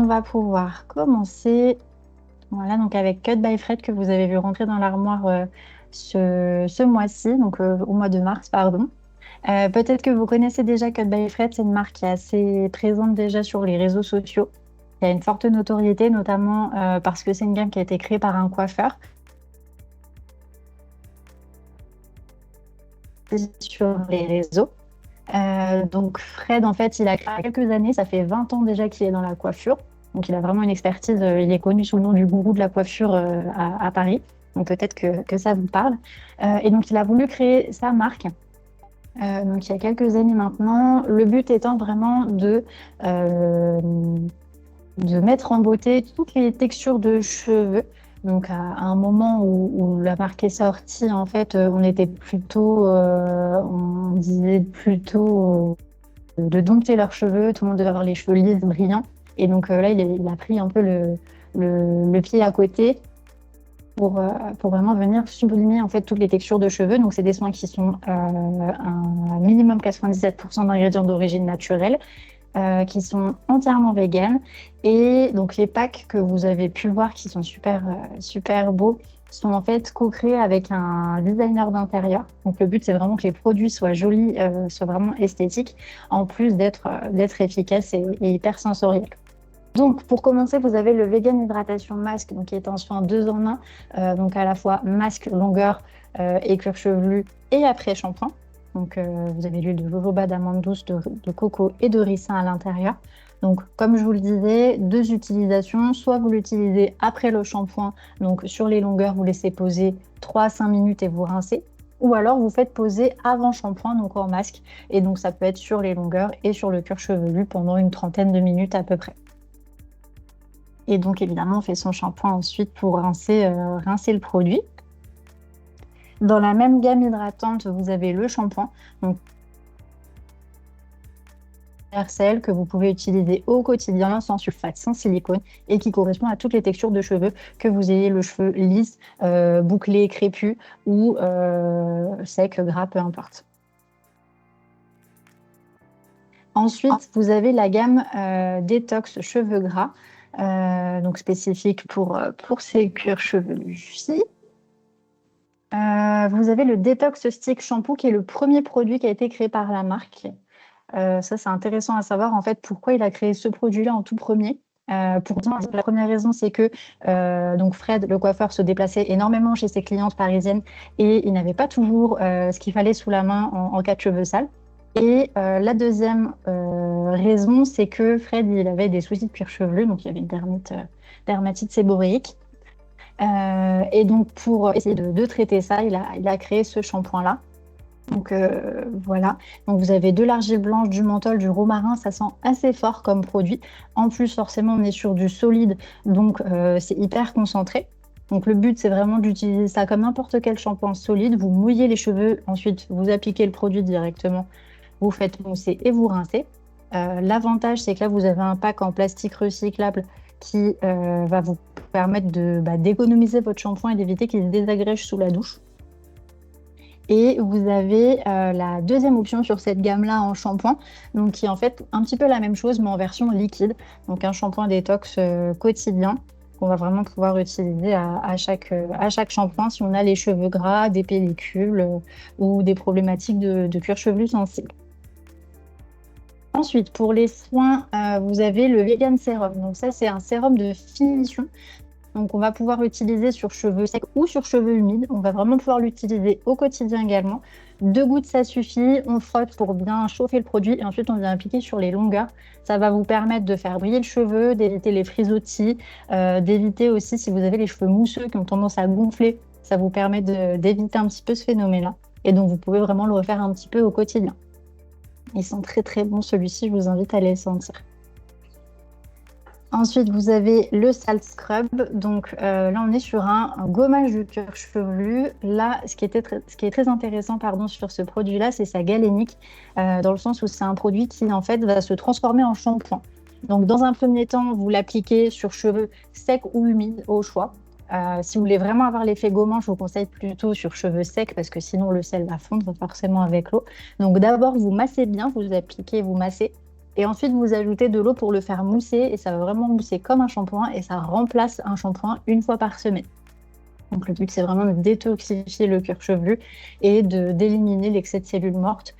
On va pouvoir commencer, voilà, donc avec Cut by Fred que vous avez vu rentrer dans l'armoire ce mois-ci, donc au mois de mars, pardon. Peut-être que vous connaissez déjà Cut by Fred, c'est une marque qui est assez présente déjà sur les réseaux sociaux. Il y a une forte notoriété, notamment parce que c'est une gamme qui a été créée par un coiffeur sur les réseaux. Donc Fred, en fait, il a créé il y a quelques années, ça fait 20 ans déjà qu'il est dans la coiffure. Donc il a vraiment une expertise, il est connu sous le nom du gourou de la coiffure à Paris. Donc peut-être que ça vous parle. Et donc il a voulu créer sa marque. Donc il y a quelques années maintenant, le but étant vraiment euh, de mettre en beauté toutes les textures de cheveux. Donc, à un moment où la marque est sortie, en fait, on était plutôt, on disait plutôt de dompter leurs cheveux. Tout le monde devait avoir les cheveux lisses, brillants. Et donc, là, il a pris un peu le pied à côté pour vraiment venir sublimer, en fait, toutes les textures de cheveux. Donc, c'est des soins qui sont un minimum 97% d'ingrédients d'origine naturelle qui sont entièrement véganes. Et donc les packs que vous avez pu voir qui sont super beaux sont en fait co-créés avec un designer d'intérieur. Donc le but c'est vraiment que les produits soient jolis, soient vraiment esthétiques, en plus d'être efficaces et hyper sensoriels. Donc, pour commencer, vous avez le Vegan Hydratation Mask, donc qui est un soin 2 en 1, donc à la fois masque, longueur et cuir chevelu et après shampoing. Donc, vous avez l'huile de jojoba, d'amande douce, de coco et de ricin à l'intérieur. Donc, comme je vous le disais, 2 utilisations. Soit vous l'utilisez après le shampoing, donc sur les longueurs, vous laissez poser 3 à 5 minutes et vous rincez. Ou alors, vous faites poser avant shampoing, donc en masque. Et donc, ça peut être sur les longueurs et sur le cuir chevelu pendant une trentaine de minutes à peu près. Et donc, évidemment, on fait son shampoing ensuite pour rincer le produit. Dans la même gamme hydratante, vous avez le shampoing, donc universel que vous pouvez utiliser au quotidien, sans sulfate, sans silicone, et qui correspond à toutes les textures de cheveux, que vous ayez le cheveu lisse, bouclé, crépus ou sec, gras, peu importe. Ensuite, vous avez la gamme Détox Cheveux Gras, donc spécifique pour ces cuirs chevelus-ci. Vous avez le Detox Stick Shampoo qui est le premier produit qui a été créé par la marque. Ça, c'est intéressant à savoir en fait pourquoi il a créé ce produit-là en tout premier. Pourtant, la première raison, c'est que donc Fred, le coiffeur, se déplaçait énormément chez ses clientes parisiennes et il n'avait pas toujours ce qu'il fallait sous la main en cas de cheveux sales. Et la deuxième raison, c'est que Fred, il avait des soucis de cuir chevelu, donc il y avait une dermatite séborréique. Et donc, pour essayer de traiter ça, il a créé ce shampoing-là. Donc, voilà. Donc, vous avez de l'argile blanche, du menthol, du romarin. Ça sent assez fort comme produit. En plus, forcément, on est sur du solide. Donc, c'est hyper concentré. Donc, le but, c'est vraiment d'utiliser ça comme n'importe quel shampoing solide. Vous mouillez les cheveux. Ensuite, vous appliquez le produit directement. Vous faites mousser et vous rincez. L'avantage, c'est que là, vous avez un pack en plastique recyclable qui va vous permettre d'économiser votre shampoing et d'éviter qu'il se désagrège sous la douche. Et vous avez la deuxième option sur cette gamme-là en shampoing, donc qui est en fait un petit peu la même chose, mais en version liquide. Donc un shampoing détox quotidien qu'on va vraiment pouvoir utiliser à chaque shampoing si on a les cheveux gras, des pellicules ou des problématiques de cuir chevelu sensible. Ensuite, pour les soins, vous avez le Vegan Serum. Donc ça, c'est un sérum de finition. Donc, on va pouvoir l'utiliser sur cheveux secs ou sur cheveux humides. On va vraiment pouvoir l'utiliser au quotidien également. 2 gouttes, ça suffit. On frotte pour bien chauffer le produit et ensuite, on vient appliquer sur les longueurs. Ça va vous permettre de faire briller le cheveu, d'éviter les frisottis, d'éviter aussi si vous avez les cheveux mousseux qui ont tendance à gonfler. Ça vous permet d'éviter un petit peu ce phénomène-là. Et donc, vous pouvez vraiment le refaire un petit peu au quotidien. Ils sont très bon, celui-ci, je vous invite à les sentir. Ensuite, vous avez le Salt Scrub. Donc là, on est sur un gommage du cuir chevelu. Là, ce qui est très intéressant sur ce produit-là, c'est sa galénique, dans le sens où c'est un produit qui, en fait, va se transformer en shampoing. Donc, dans un premier temps, vous l'appliquez sur cheveux secs ou humides, au choix. Si vous voulez vraiment avoir l'effet gommant, je vous conseille plutôt sur cheveux secs parce que sinon le sel va fondre forcément avec l'eau. Donc d'abord, vous massez bien, vous appliquez, vous massez. Et ensuite, vous ajoutez de l'eau pour le faire mousser et ça va vraiment mousser comme un shampoing et ça remplace un shampoing une fois par semaine. Donc le but, c'est vraiment de détoxifier le cuir chevelu et d'éliminer l'excès de cellules mortes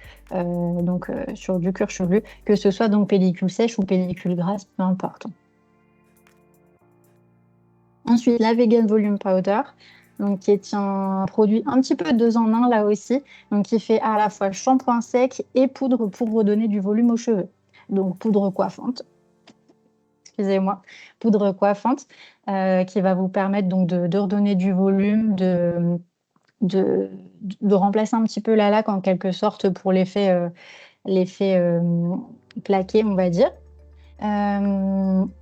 sur du cuir chevelu, que ce soit donc pellicule sèche ou pellicule grasse, peu importe. Ensuite, la Vegan Volume Powder, donc qui est un produit un petit peu 2 en 1 là aussi, donc qui fait à la fois shampoing sec et poudre pour redonner du volume aux cheveux. Donc poudre coiffante, excusez-moi, poudre coiffante qui va vous permettre donc de redonner du volume, de, de remplacer un petit peu la laque en quelque sorte pour l'effet plaqué, on va dire.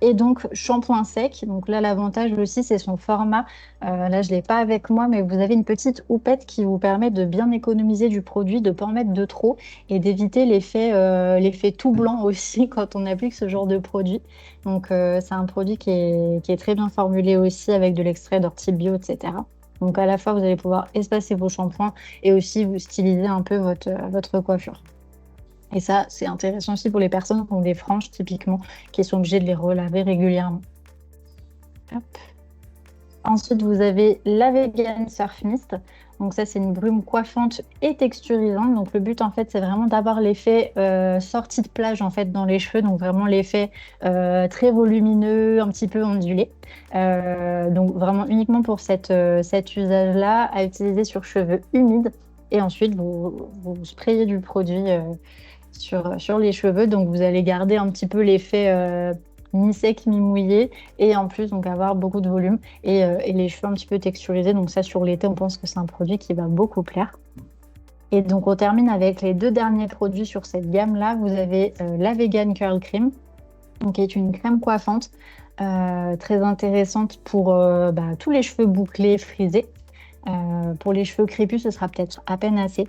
Et donc shampoing sec, donc là l'avantage aussi c'est son format. Là je l'ai pas avec moi, mais vous avez une petite houppette qui vous permet de bien économiser du produit, de pas en mettre de trop et d'éviter l'effet tout blanc aussi quand on applique ce genre de produit. Donc c'est un produit qui est très bien formulé aussi avec de l'extrait d'ortie bio, etc. Donc à la fois vous allez pouvoir espacer vos shampoings et aussi vous styliser un peu votre coiffure. Et ça, c'est intéressant aussi pour les personnes qui ont des franges, typiquement, qui sont obligées de les relaver régulièrement. Hop. Ensuite, vous avez la Vegan Surf Mist. Donc ça, c'est une brume coiffante et texturisante. Donc le but, en fait, c'est vraiment d'avoir l'effet sortie de plage, en fait, dans les cheveux. Donc vraiment l'effet très volumineux, un petit peu ondulé. Donc vraiment uniquement pour cet usage-là, à utiliser sur cheveux humides. Et ensuite, vous sprayez du produit sur les cheveux. Donc, vous allez garder un petit peu l'effet mi-sec, mi-mouillé et en plus, donc avoir beaucoup de volume et les cheveux un petit peu texturisés. Donc, ça, sur l'été, on pense que c'est un produit qui va beaucoup plaire. Et donc, on termine avec les 2 derniers produits sur cette gamme-là. Vous avez la Vegan Curl Cream, donc, qui est une crème coiffante très intéressante pour tous les cheveux bouclés, frisés. Pour les cheveux crépus, ce sera peut-être à peine assez.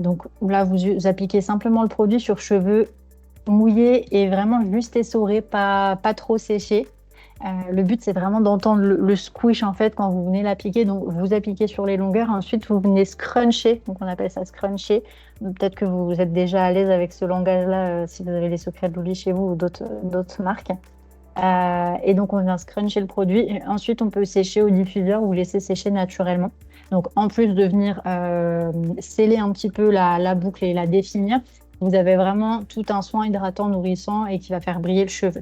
Donc là, vous appliquez simplement le produit sur cheveux mouillés et vraiment juste essorés, pas trop séchés. Le but, c'est vraiment d'entendre le squish en fait quand vous venez l'appliquer. Donc vous appliquez sur les longueurs, ensuite vous venez scruncher. Donc on appelle ça scruncher. Peut-être que vous êtes déjà à l'aise avec ce langage-là si vous avez les secrets de Loli chez vous ou d'autres marques. Et donc on vient scruncher le produit. Et ensuite, on peut sécher au diffuseur ou laisser sécher naturellement. Donc, en plus de venir sceller un petit peu la boucle et la définir, vous avez vraiment tout un soin hydratant, nourrissant et qui va faire briller le cheveu.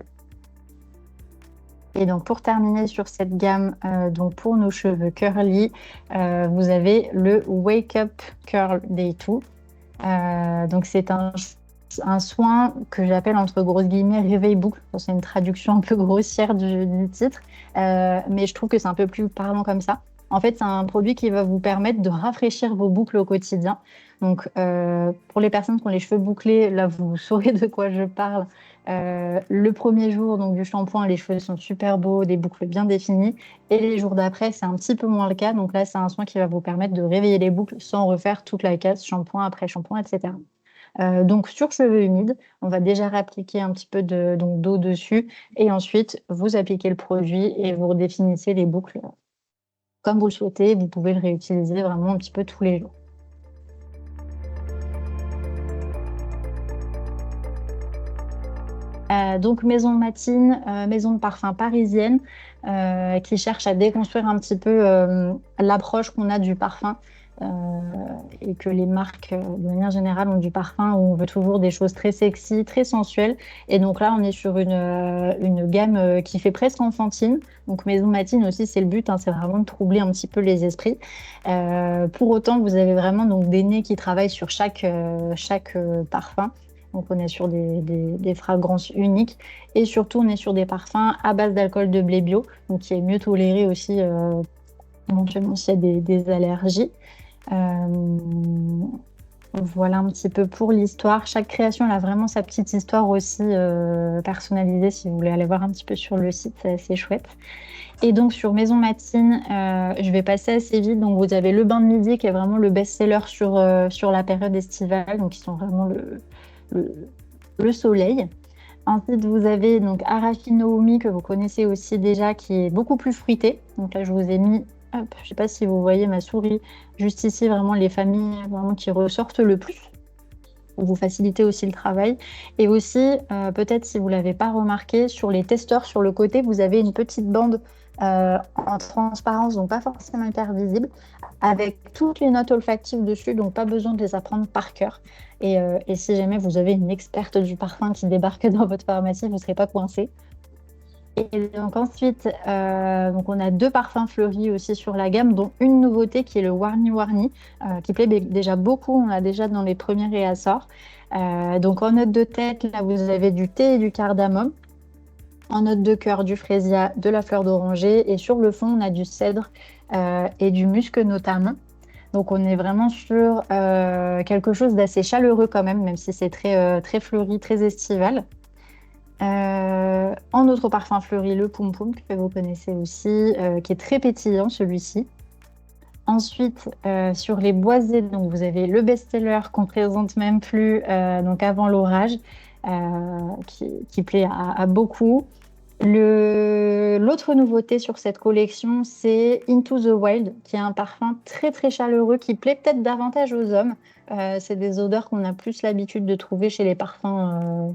Et donc, pour terminer sur cette gamme, donc pour nos cheveux curly, vous avez le Wake Up Curl Day 2. Donc, c'est un soin que j'appelle entre grosses guillemets réveil boucle. C'est une traduction un peu grossière du titre, mais je trouve que c'est un peu plus parlant comme ça. En fait, c'est un produit qui va vous permettre de rafraîchir vos boucles au quotidien. Donc, pour les personnes qui ont les cheveux bouclés, là, vous saurez de quoi je parle. Le premier jour donc, du shampoing, les cheveux sont super beaux, des boucles bien définies. Et les jours d'après, c'est un petit peu moins le cas. Donc là, c'est un soin qui va vous permettre de réveiller les boucles sans refaire toute la case shampoing après shampoing, etc. Donc sur cheveux humides, on va déjà réappliquer un petit peu d'eau dessus. Et ensuite, vous appliquez le produit et vous redéfinissez les boucles comme vous le souhaitez. Vous pouvez le réutiliser vraiment un petit peu tous les jours. Donc Maison Matine, maison de parfum parisienne, qui cherche à déconstruire un petit peu l'approche qu'on a du parfum et que les marques de manière générale ont du parfum où on veut toujours des choses très sexy, très sensuelles. Et donc là, on est sur une gamme qui fait presque enfantine. Donc Maison Matine aussi, c'est le but, hein, c'est vraiment de troubler un petit peu les esprits. Pour autant, vous avez vraiment donc des nez qui travaillent sur chaque parfum. Donc, on est sur des fragrances uniques et surtout, on est sur des parfums à base d'alcool de blé bio, donc qui est mieux toléré aussi éventuellement s'il y a des allergies. Voilà un petit peu pour l'histoire. Chaque création elle a vraiment sa petite histoire aussi personnalisée. Si vous voulez aller voir un petit peu sur le site, c'est assez chouette. Et donc sur Maison Matine, je vais passer assez vite. Donc vous avez le bain de midi qui est vraiment le best-seller sur la période estivale, donc qui sont vraiment le soleil. Ensuite, vous avez donc Arashi no Umi que vous connaissez aussi déjà, qui est beaucoup plus fruité. Donc là, je vous ai mis, hop, je ne sais pas si vous voyez ma souris, juste ici, vraiment les familles vraiment qui ressortent le plus. pour vous faciliter aussi le travail. Et aussi, peut-être si vous l'avez pas remarqué, sur les testeurs, sur le côté, vous avez une petite bande en transparence, donc pas forcément hyper visible, avec toutes les notes olfactives dessus, donc pas besoin de les apprendre par cœur. Et si jamais vous avez une experte du parfum qui débarque dans votre pharmacie, vous ne serez pas coincé. Et donc ensuite, donc on a 2 parfums fleuris aussi sur la gamme, dont une nouveauté qui est le Warni Warni, qui plaît déjà beaucoup. On l'a déjà dans les premiers réassorts. Donc en note de tête, là vous avez du thé et du cardamome. En note de cœur, du frésia, de la fleur d'oranger. Et sur le fond, on a du cèdre et du musc notamment. Donc on est vraiment sur quelque chose d'assez chaleureux quand même, même si c'est très fleuri, très estival. En autre parfum fleuri, le Poum Poum, que vous connaissez aussi, qui est très pétillant celui-ci. Ensuite, sur les boisés, donc vous avez le best-seller qu'on présente même plus, donc Avant l'orage, qui plaît à beaucoup. L'autre nouveauté sur cette collection, c'est Into the Wild, qui est un parfum très très chaleureux qui plaît peut-être davantage aux hommes. C'est des odeurs qu'on a plus l'habitude de trouver chez les parfums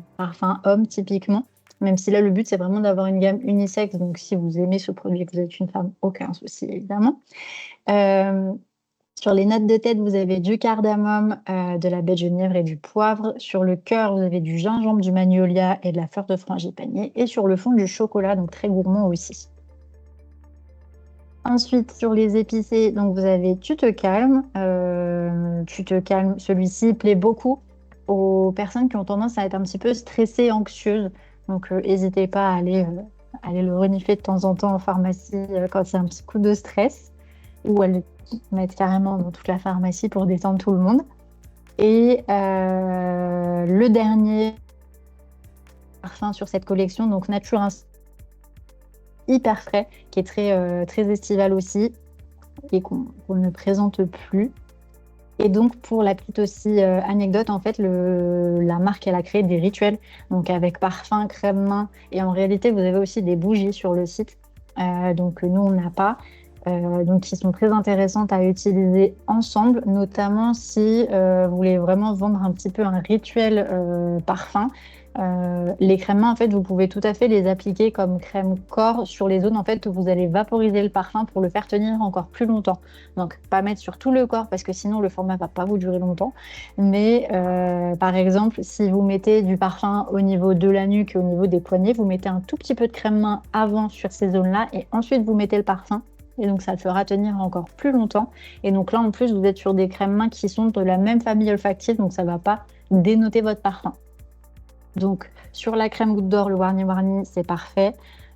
hommes typiquement. Même si là, le but, c'est vraiment d'avoir une gamme unisexe. Donc, si vous aimez ce produit et que vous êtes une femme, aucun souci, évidemment. Euh, Sur les notes de tête, vous avez du cardamome, de la baie de genièvre et du poivre. Sur le cœur, vous avez du gingembre, du magnolia et de la fleur de frangipanier. Et sur le fond, du chocolat, donc très gourmand aussi. Ensuite, sur les épicés, donc vous avez Tu te calmes. Tu te calmes, celui-ci plaît beaucoup aux personnes qui ont tendance à être un petit peu stressées, anxieuses. Donc, n'hésitez pas à aller le renifler de temps en temps en pharmacie quand c'est un petit coup de stress, ou à le mettre carrément dans toute la pharmacie pour détendre tout le monde. Et le dernier parfum sur cette collection, donc Nature Instinct, hyper frais, qui est très estival aussi et qu'on ne présente plus. Et donc, pour la petite aussi anecdote, en fait, la marque, elle a créé des rituels, donc avec parfum, crème main, et en réalité, vous avez aussi des bougies sur le site, donc nous, on n'a pas, donc qui sont très intéressantes à utiliser ensemble, notamment si vous voulez vraiment vendre un petit peu un rituel parfum. Les crèmes mains, en fait, vous pouvez tout à fait les appliquer comme crème corps sur les zones en fait où vous allez vaporiser le parfum pour le faire tenir encore plus longtemps. Donc, pas mettre sur tout le corps parce que sinon le format va pas vous durer longtemps. Mais par exemple, si vous mettez du parfum au niveau de la nuque et au niveau des poignets, vous mettez un tout petit peu de crème main avant sur ces zones-là et ensuite vous mettez le parfum. Et donc, ça le fera tenir encore plus longtemps. Et donc là, en plus, vous êtes sur des crèmes mains qui sont de la même famille olfactive, donc ça ne va pas dénoter votre parfum. Donc, sur la crème goutte d'or, le Warni Warni, c'est parfait.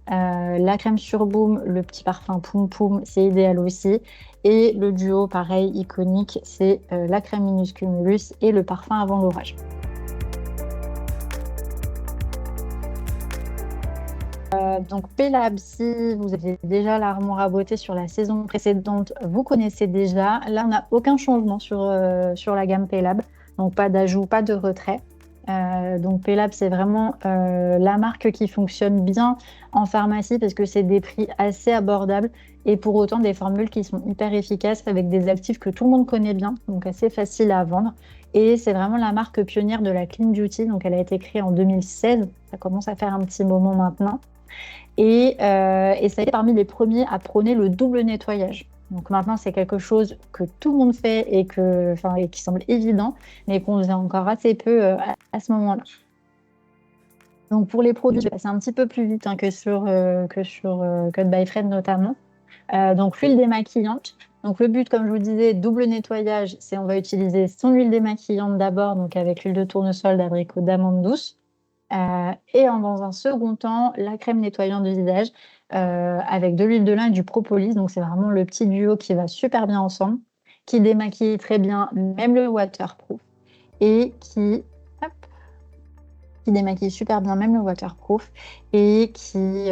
La crème Surboom, le petit parfum Poum Poum, c'est idéal aussi. Et le duo, pareil, iconique, c'est la crème Minus Cumulus et le parfum Avant l'orage. Donc Pélab, si vous avez déjà l'armoire à beauté sur la saison précédente, vous connaissez déjà. Là, on n'a aucun changement sur la gamme Pélab. Donc pas d'ajout, pas de retrait. Donc Pélab, c'est vraiment la marque qui fonctionne bien en pharmacie parce que c'est des prix assez abordables et pour autant des formules qui sont hyper efficaces avec des actifs que tout le monde connaît bien, donc assez facile à vendre. Et c'est vraiment la marque pionnière de la Clean Beauty, donc elle a été créée en 2016, ça commence à faire un petit moment maintenant. Et ça a été parmi les premiers à prôner le double nettoyage. Donc maintenant, c'est quelque chose que tout le monde fait et qui semble évident, mais qu'on faisait encore assez peu à ce moment-là. Donc pour les produits, je vais passer un petit peu plus vite que sur Cut by Fred notamment. Donc l'huile démaquillante. Donc le but, comme je vous disais, double nettoyage, c'est on va utiliser son huile démaquillante d'abord, donc avec l'huile de tournesol, d'abricot, d'amande douce. Et dans un second temps, la crème nettoyante du visage avec de l'huile de lin et du propolis. Donc, c'est vraiment le petit duo qui va super bien ensemble, qui démaquille très bien, même le waterproof, et qui démaquille super bien, même le waterproof, et qui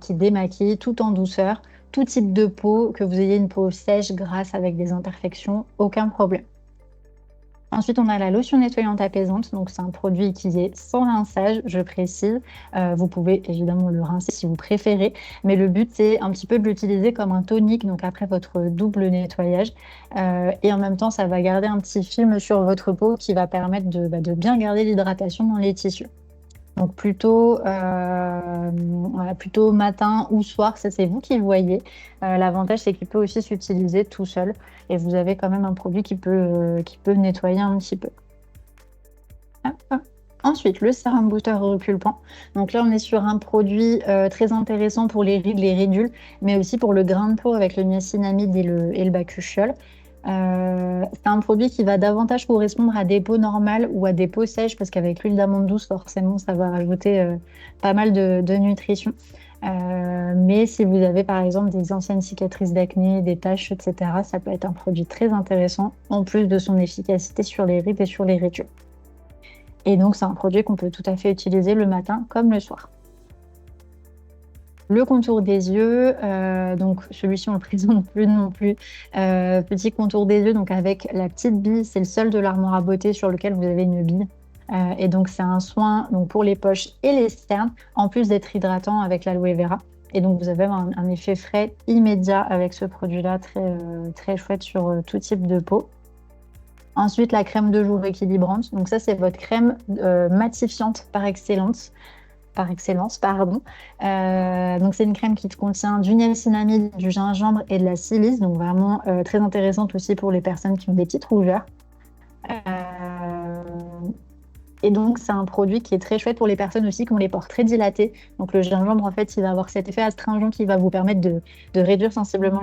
démaquille tout en douceur, tout type de peau, que vous ayez une peau sèche, grasse, avec des imperfections, aucun problème. Ensuite, on a la lotion nettoyante apaisante. Donc, c'est un produit utilisé sans rinçage, je précise. Vous pouvez évidemment le rincer si vous préférez, mais le but, c'est un petit peu de l'utiliser comme un tonique, donc après votre double nettoyage. Et en même temps, ça va garder un petit film sur votre peau qui va permettre de bien garder l'hydratation dans les tissus. Donc voilà, plutôt matin ou soir, ça c'est vous qui le voyez. L'avantage c'est qu'il peut aussi s'utiliser tout seul et vous avez quand même un produit qui peut nettoyer un petit peu. Hop, hop. Ensuite, le sérum booster repulpant. Donc là, on est sur un produit très intéressant pour les rides, les ridules, mais aussi pour le grain de peau avec le niacinamide et le bakuchiol. C'est un produit qui va davantage correspondre à des peaux normales ou à des peaux sèches parce qu'avec l'huile d'amande douce, forcément, ça va rajouter pas mal de nutrition. Mais si vous avez par exemple des anciennes cicatrices d'acné, des taches, etc., ça peut être un produit très intéressant en plus de son efficacité sur les rides et sur les ridules. Et donc, c'est un produit qu'on peut tout à fait utiliser le matin comme le soir. Le contour des yeux, donc celui-ci on le présente plus non plus. Petit contour des yeux, donc avec la petite bille, c'est le seul de l'armoire à beauté sur lequel vous avez une bille. Et donc c'est un soin donc, pour les poches et les cernes, en plus d'être hydratant avec l'aloe vera. Et donc vous avez un effet frais immédiat avec ce produit-là, très chouette sur tout type de peau. Ensuite, la crème de jour équilibrante. Donc ça, c'est votre crème matifiante par excellence. Pardon. Donc c'est une crème qui contient du niacinamide, du gingembre et de la silice. Donc vraiment très intéressante aussi pour les personnes qui ont des petites rougeurs. Euh, Et donc, c'est un produit qui est très chouette pour les personnes aussi qui ont les pores très dilatés. Donc, le gingembre, en fait, il va avoir cet effet astringent qui va vous permettre de réduire sensiblement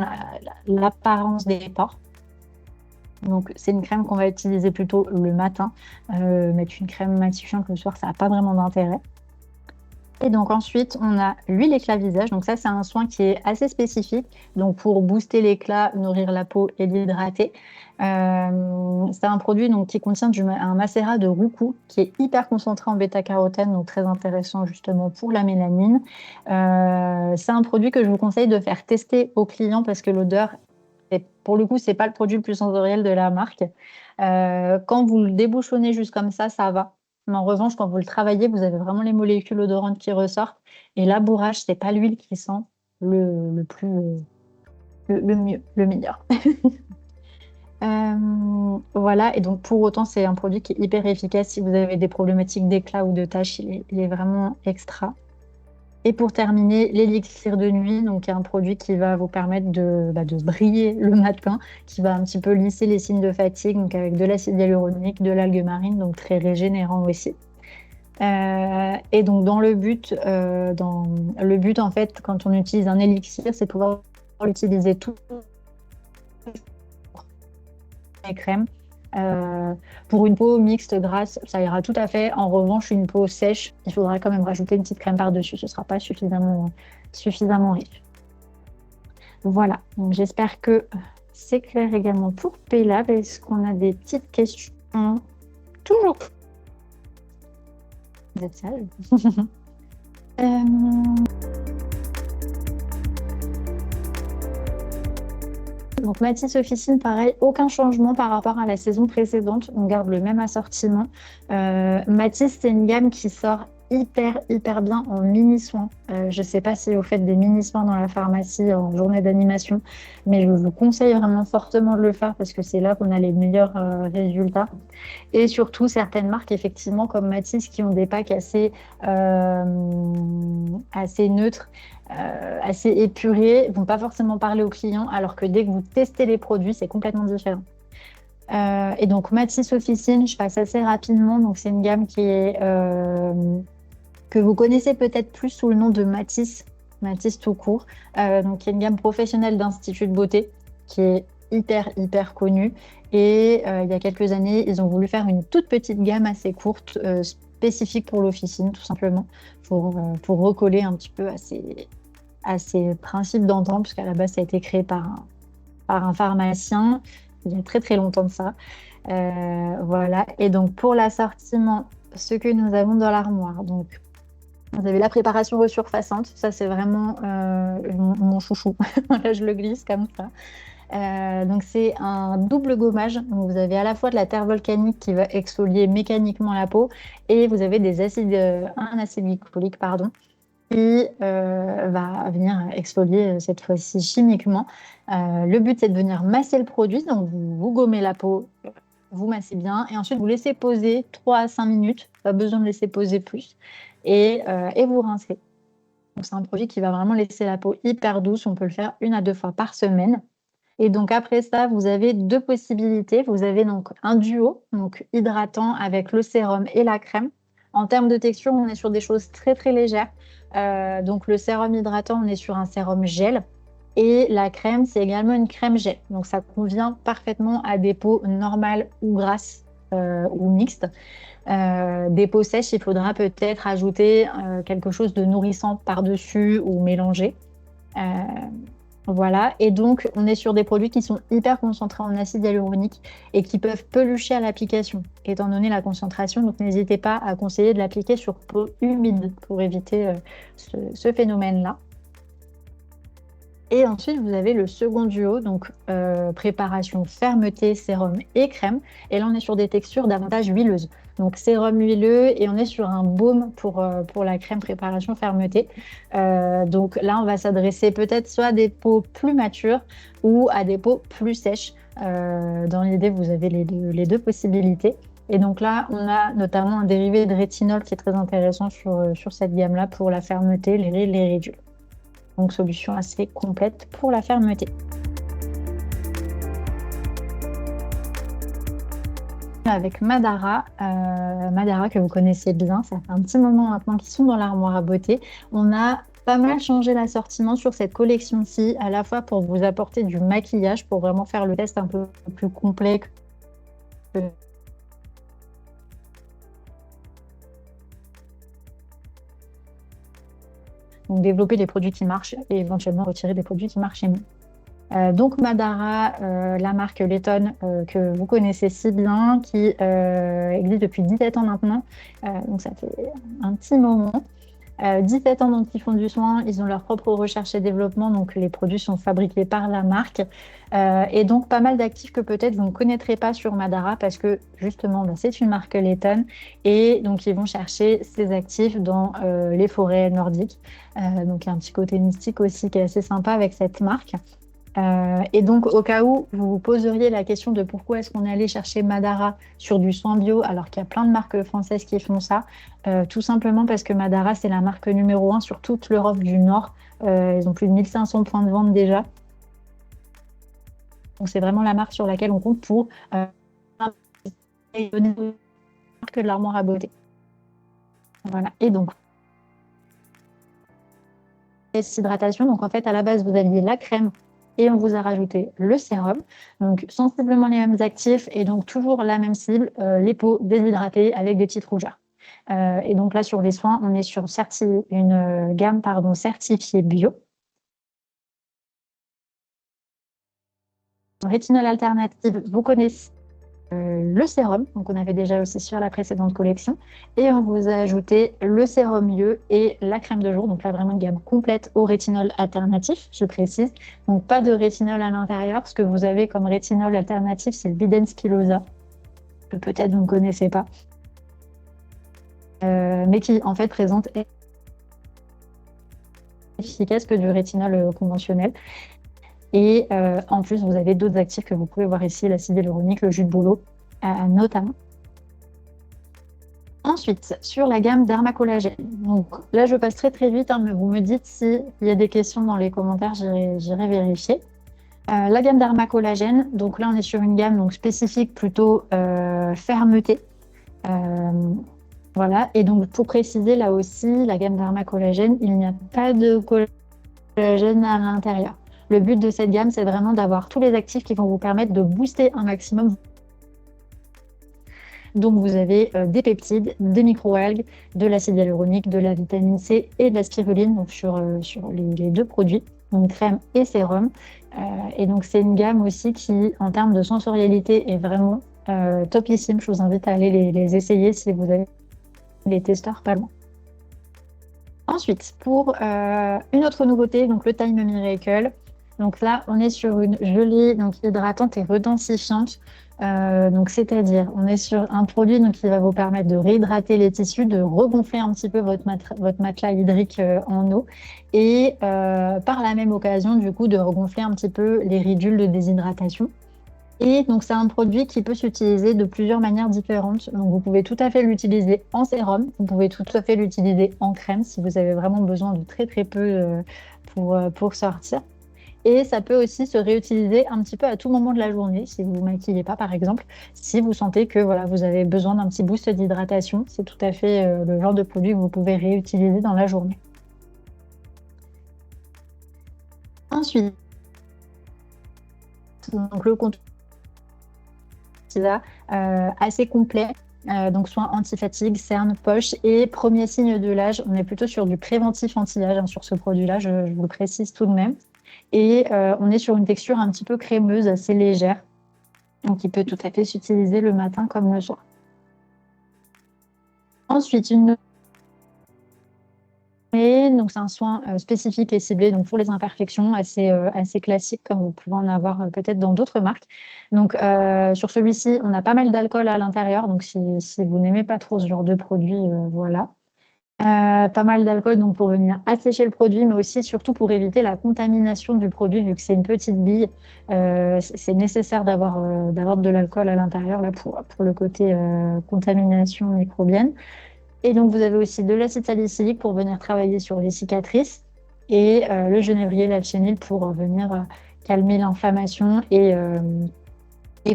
l'apparence des pores. Donc, c'est une crème qu'on va utiliser plutôt le matin. Mettre une crème matifiante le soir, ça n'a pas vraiment d'intérêt. Et donc ensuite, on a l'huile éclat visage. Donc ça, c'est un soin qui est assez spécifique. Donc pour booster l'éclat, nourrir la peau et l'hydrater. C'est un produit donc, qui contient un macérat de roucou qui est hyper concentré en bêta-carotène, donc très intéressant justement pour la mélanine. C'est un produit que je vous conseille de faire tester aux clients parce que l'odeur, pour le coup, c'est pas le produit le plus sensoriel de la marque. Quand vous le débouchonnez juste comme ça va. Mais en revanche, quand vous le travaillez, vous avez vraiment les molécules odorantes qui ressortent. Et l'abourrage, c'est pas l'huile qui sent le mieux, le meilleur. Voilà, et donc pour autant, c'est un produit qui est hyper efficace. Si vous avez des problématiques d'éclat ou de taches, il est vraiment extra. Et pour terminer, l'élixir de nuit, donc un produit qui va vous permettre de briller le matin, qui va un petit peu lisser les signes de fatigue, donc avec de l'acide hyaluronique, de l'algue marine, donc très régénérant aussi. Et donc dans le but en fait, quand on utilise un élixir, c'est pouvoir l'utiliser tout les crèmes. Pour une peau mixte grasse, ça ira tout à fait. En revanche, une peau sèche, il faudra quand même rajouter une petite crème par-dessus. Ce ne sera pas suffisamment riche. Voilà, donc j'espère que c'est clair également pour Pélab. Est-ce qu'on a des petites questions? Toujours. Vous êtes sage. Donc Matisse Officine, pareil, aucun changement par rapport à la saison précédente. On garde le même assortiment. Matisse, c'est une gamme qui sort hyper bien en mini-soins. Je ne sais pas si vous faites des mini-soins dans la pharmacie en journée d'animation, mais je vous conseille vraiment fortement de le faire parce que c'est là qu'on a les meilleurs résultats. Et surtout, certaines marques, effectivement, comme Matisse, qui ont des packs assez neutres, assez épurés, vont pas forcément parler aux clients, alors que dès que vous testez les produits, c'est complètement différent. Et donc, Matisse Officine, je passe assez rapidement. Donc, c'est une gamme qui est que vous connaissez peut-être plus sous le nom de Matisse tout court. Donc, qui est une gamme professionnelle d'instituts de beauté qui est hyper connue. Et il y a quelques années, ils ont voulu faire une toute petite gamme assez courte, spécifique pour l'officine, tout simplement, pour recoller un petit peu à ces principes d'antan, puisqu'à la base, ça a été créé par un pharmacien il y a très longtemps de ça. Voilà. Et donc, pour l'assortiment, ce que nous avons dans l'armoire, donc, vous avez la préparation resurfaçante. Ça, c'est vraiment mon chouchou. Là, je le glisse comme ça. Donc c'est un double gommage. Donc, vous avez à la fois de la terre volcanique qui va exfolier mécaniquement la peau et vous avez un acide glycolique, pardon, qui va venir exfolier cette fois-ci chimiquement. Le but, c'est de venir masser le produit. Donc, vous gommez la peau, vous massez bien et ensuite vous laissez poser 3 à 5 minutes. Pas besoin de laisser poser plus. Et vous rincez. Donc, c'est un produit qui va vraiment laisser la peau hyper douce. On peut le faire 1 à 2 fois par semaine. Et donc après ça, vous avez deux possibilités. Vous avez donc un duo, donc hydratant avec le sérum et la crème. En termes de texture, on est sur des choses très très légères. Donc le sérum hydratant, on est sur un sérum gel. Et la crème, c'est également une crème gel. Donc ça convient parfaitement à des peaux normales ou grasses ou mixtes. Des peaux sèches, il faudra peut-être ajouter quelque chose de nourrissant par-dessus ou mélanger. Euh, voilà, et donc on est sur des produits qui sont hyper concentrés en acide hyaluronique et qui peuvent pelucher à l'application, étant donné la concentration. Donc n'hésitez pas à conseiller de l'appliquer sur peau humide pour éviter ce phénomène-là. Et ensuite, vous avez le second duo, donc préparation fermeté, sérum et crème. Et là, on est sur des textures davantage huileuses. Donc sérum huileux et on est sur un baume pour la crème préparation fermeté. Donc là, on va s'adresser peut-être soit à des peaux plus matures ou à des peaux plus sèches. Dans l'idée, vous avez les deux possibilités. Et donc là, on a notamment un dérivé de rétinol qui est très intéressant sur cette gamme-là pour la fermeté, les ridules. Donc, solution assez complète pour la fermeté. Avec Madara, Madara que vous connaissez bien, ça fait un petit moment maintenant qu'ils sont dans l'armoire à beauté. On a pas mal changé l'assortiment sur cette collection-ci, à la fois pour vous apporter du maquillage, pour vraiment faire le test un peu plus complet que donc développer des produits qui marchent et éventuellement retirer des produits qui marchent moins. Donc Madara, la marque Letton que vous connaissez si bien, qui existe depuis 17 ans maintenant, donc ça fait un petit moment. 17 ans donc ils font du soin, ils ont leur propre recherche et développement, donc les produits sont fabriqués par la marque. Et donc pas mal d'actifs que peut-être vous ne connaîtrez pas sur Madara parce que justement c'est une marque Letton et donc ils vont chercher ces actifs dans les forêts nordiques. Donc il y a un petit côté mystique aussi qui est assez sympa avec cette marque. Et donc, au cas où vous vous poseriez la question de pourquoi est-ce qu'on est allé chercher Madara sur du soin bio alors qu'il y a plein de marques françaises qui font ça, tout simplement parce que Madara, c'est la marque numéro 1 sur toute l'Europe du Nord. Ils ont plus de 1500 points de vente déjà. Donc, c'est vraiment la marque sur laquelle on compte pour donner une marque de l'armoire à beauté. Voilà. Et donc, hydratation. Donc, en fait, à la base, vous aviez la crème et on vous a rajouté le sérum. Donc, sensiblement les mêmes actifs et donc toujours la même cible, les peaux déshydratées avec des petites rougeurs. Et donc là, sur les soins, on est sur une gamme certifiée bio. Rétinol alternative, vous connaissez le sérum, donc on avait déjà aussi sur la précédente collection, et on vous a ajouté le sérum mieux et la crème de jour, donc là vraiment une gamme complète au rétinol alternatif, je précise, donc pas de rétinol à l'intérieur. Ce que vous avez comme rétinol alternatif, c'est le Biden Spilosa, que peut-être vous ne connaissez pas, mais qui en fait présente efficace que du rétinol conventionnel. Et en plus, vous avez d'autres actifs que vous pouvez voir ici, l'acide hyaluronique, le jus de bouleau, notamment. Ensuite, sur la gamme Dermacollagène. Donc là, je passe très très vite, mais vous me dites s'il y a des questions dans les commentaires, j'irai vérifier. La gamme Dermacollagène, donc là, on est sur une gamme donc, spécifique plutôt fermeté. Voilà, et donc pour préciser, là aussi, la gamme Dermacollagène, il n'y a pas de collagène à l'intérieur. Le but de cette gamme, c'est vraiment d'avoir tous les actifs qui vont vous permettre de booster un maximum. Donc, vous avez des peptides, des microalgues, de l'acide hyaluronique, de la vitamine C et de la spiruline donc sur les deux produits, donc crème et sérum. Et donc, c'est une gamme aussi qui, en termes de sensorialité, est vraiment topissime. Je vous invite à aller les essayer si vous avez les testeurs pas loin. Ensuite, pour une autre nouveauté, donc le Time Miracle. Donc là, on est sur une gelée donc hydratante et redensifiante. Donc c'est-à-dire, on est sur un produit donc, qui va vous permettre de réhydrater les tissus, de regonfler un petit peu votre matelas hydrique en eau et par la même occasion, du coup, de regonfler un petit peu les ridules de déshydratation. Et donc, c'est un produit qui peut s'utiliser de plusieurs manières différentes. Donc, vous pouvez tout à fait l'utiliser en sérum. Vous pouvez tout à fait l'utiliser en crème si vous avez vraiment besoin de très, très peu pour sortir. Et ça peut aussi se réutiliser un petit peu à tout moment de la journée, si vous ne vous maquillez pas, par exemple. Si vous sentez que voilà, vous avez besoin d'un petit boost d'hydratation, c'est tout à fait le genre de produit que vous pouvez réutiliser dans la journée. Ensuite, donc le contour là, assez complet. Donc soins anti-fatigue, cernes, poche et premier signe de l'âge. On est plutôt sur du préventif anti-âge hein, sur ce produit-là, je vous le précise tout de même. Et on est sur une texture un petit peu crémeuse, assez légère. Donc il peut tout à fait s'utiliser le matin comme le soir. Ensuite, donc c'est un soin spécifique et ciblé donc pour les imperfections, assez classique comme vous pouvez en avoir peut-être dans d'autres marques. Donc sur celui-ci, on a pas mal d'alcool à l'intérieur, donc si vous n'aimez pas trop ce genre de produit, voilà. Pas mal d'alcool donc pour venir assécher le produit, mais aussi surtout pour éviter la contamination du produit vu que c'est une petite bille. C'est nécessaire d'avoir de l'alcool à l'intérieur là pour le côté contamination microbienne. Et donc, vous avez aussi de l'acide salicylique pour venir travailler sur les cicatrices et le genévrier, l'alchénil pour venir calmer l'inflammation et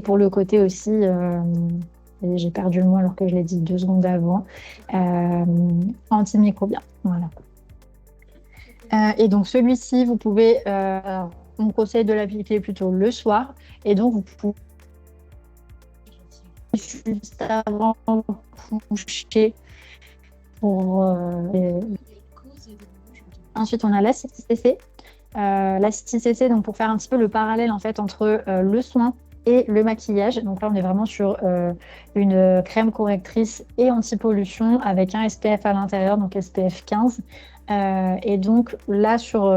pour le côté aussi, et j'ai perdu le mot alors que je l'ai dit 2 secondes avant, antimicrobien. Voilà. Et donc, celui-ci, vous pouvez, on vous conseille de l'appliquer plutôt le soir. Et donc, vous pouvez juste avant de coucher pour ensuite, on a l'acide CC. L'acide CC, donc pour faire un petit peu le parallèle en fait entre le soin et le maquillage. Donc là, on est vraiment sur une crème correctrice et anti-pollution avec un SPF à l'intérieur, donc SPF 15. Et donc là, sur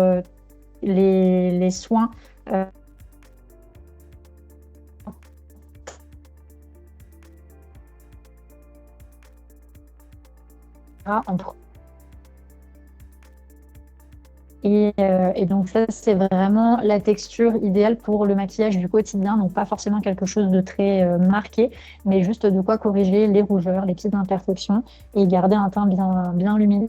les soins, en et donc ça, c'est vraiment la texture idéale pour le maquillage du quotidien. Donc pas forcément quelque chose de très marqué, mais juste de quoi corriger les rougeurs, les petites imperfections et garder un teint bien lumineux.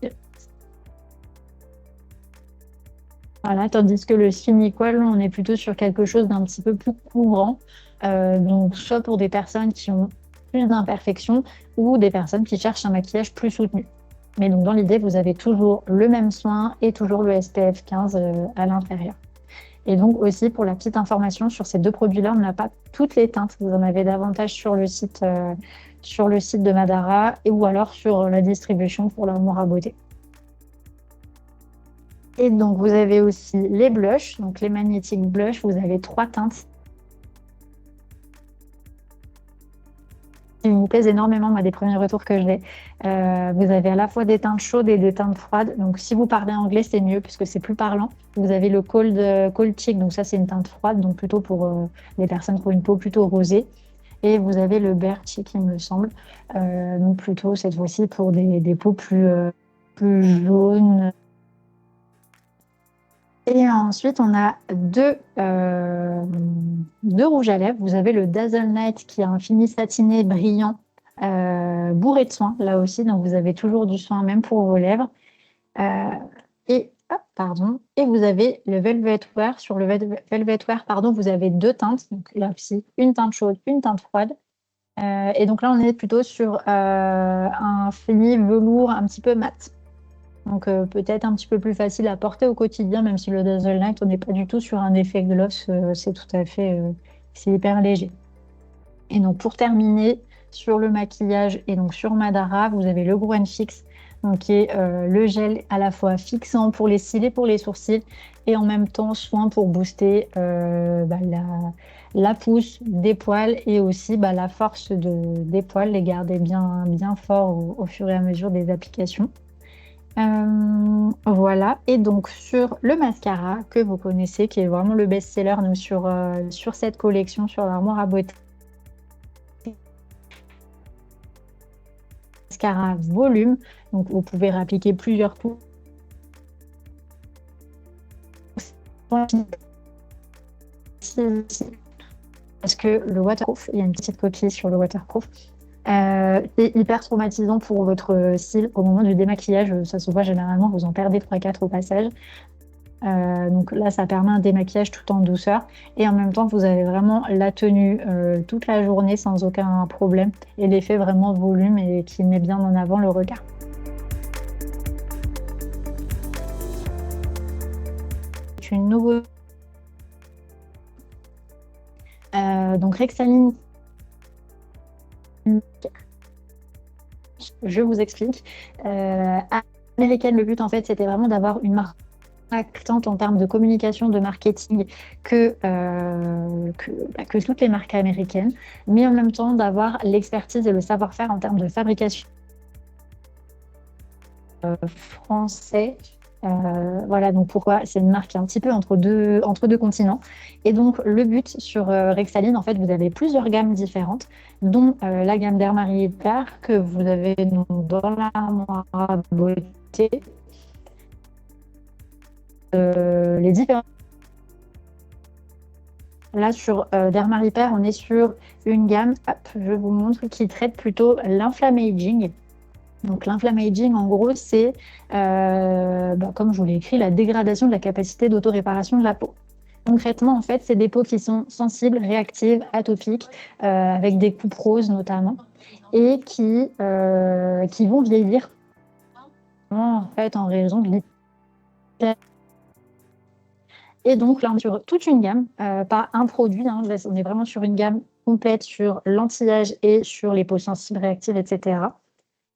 Voilà, tandis que le Skin-Equal, on est plutôt sur quelque chose d'un petit peu plus couvrant. Donc soit pour des personnes qui ont plus d'imperfections ou des personnes qui cherchent un maquillage plus soutenu. Mais donc, dans l'idée, vous avez toujours le même soin et toujours le SPF 15 à l'intérieur. Et donc, aussi, pour la petite information, sur ces deux produits-là, on n'a pas toutes les teintes. Vous en avez davantage sur le site de Madara ou alors sur la distribution pour l'Amour à Beauté. Et donc, vous avez aussi les blushs. Donc, les Magnetic Blush, vous avez 3 teintes. Qui me plaisent énormément, moi, des premiers retours que j'ai. Vous avez à la fois des teintes chaudes et des teintes froides. Donc, si vous parlez anglais, c'est mieux puisque c'est plus parlant. Vous avez le Cold Cheek, donc ça, c'est une teinte froide, donc plutôt pour les personnes qui ont une peau plutôt rosée. Et vous avez le Bare Cheek, il me semble, donc plutôt cette fois-ci pour des peaux plus jaunes. Et ensuite, on a deux rouges à lèvres. Vous avez le Dazzle Night qui a un fini satiné brillant, bourré de soin, là aussi. Donc, vous avez toujours du soin même pour vos lèvres. Et vous avez le Velvet Wear. Sur le Velvet Wear, pardon, vous avez 2 teintes. Donc, là aussi, une teinte chaude, une teinte froide. Et donc là, on est plutôt sur un fini velours un petit peu mat. Donc peut-être un petit peu plus facile à porter au quotidien, même si le Dazzle Night, on n'est pas du tout sur un effet gloss, c'est tout à fait, c'est hyper léger. Et donc pour terminer, sur le maquillage et donc sur Madara, vous avez le Grow & Fix, donc qui est le gel à la fois fixant pour les cils et pour les sourcils, et en même temps soin pour booster la pousse des poils et aussi la force des poils, les garder bien forts au fur et à mesure des applications. Voilà. Et donc, sur le mascara que vous connaissez, qui est vraiment le best-seller nous, sur cette collection, sur l'armoire à beauté, mascara volume. Donc, vous pouvez réappliquer plusieurs couches. Parce que le waterproof, il y a une petite coquille sur le waterproof. C'est hyper traumatisant pour votre cils au moment du démaquillage. Ça se voit généralement, vous en perdez 3-4 au passage. Donc là, ça permet un démaquillage tout en douceur. Et en même temps, vous avez vraiment la tenue toute la journée sans aucun problème. Et l'effet vraiment volume et qui met bien en avant le regard. C'est une nouveauté. Donc Rexaline, je vous explique. Américaine, le but en fait, c'était vraiment d'avoir une marque impactante en termes de communication, de marketing que toutes les marques américaines, mais en même temps d'avoir l'expertise et le savoir-faire en termes de fabrication français. Voilà, donc pourquoi c'est une marque un petit peu entre deux continents. Et donc, le but sur Rexaline, en fait, vous avez plusieurs gammes différentes, dont la gamme Dermarie Hyper que vous avez donc, dans l'armoire à beauté. Les différents. Là, sur Dermarie Hyper, on est sur une gamme, hop, je vous montre, qui traite plutôt l'inflammaging. Donc l'inflammaging, en gros, c'est, comme je vous l'ai écrit, la dégradation de la capacité d'autoréparation de la peau. Concrètement, en fait, c'est des peaux qui sont sensibles, réactives, atopiques, avec des coupes roses notamment, et qui vont vieillir en fait en raison de l'hyper. Et donc là, on est sur toute une gamme, pas un produit, hein, on est vraiment sur une gamme complète sur l'anti-âge et sur les peaux sensibles, réactives, etc.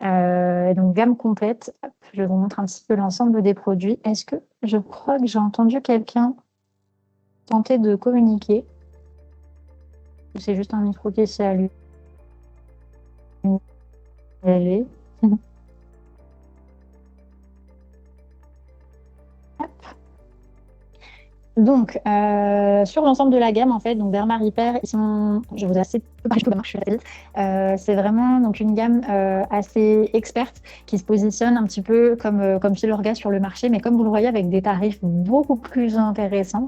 Donc, gamme complète. Hop, je vous montre un petit peu l'ensemble des produits. Est-ce que je crois que j'ai entendu quelqu'un tenter de communiquer? C'est juste un micro qui s'est allumé. Donc, sur l'ensemble de la gamme, en fait, donc Derma Repair, je vous ai assez peu parlé de la marque, je suis assez vite. C'est vraiment donc une gamme assez experte qui se positionne un petit peu comme Filorga sur le marché, mais comme vous le voyez, avec des tarifs beaucoup plus intéressants.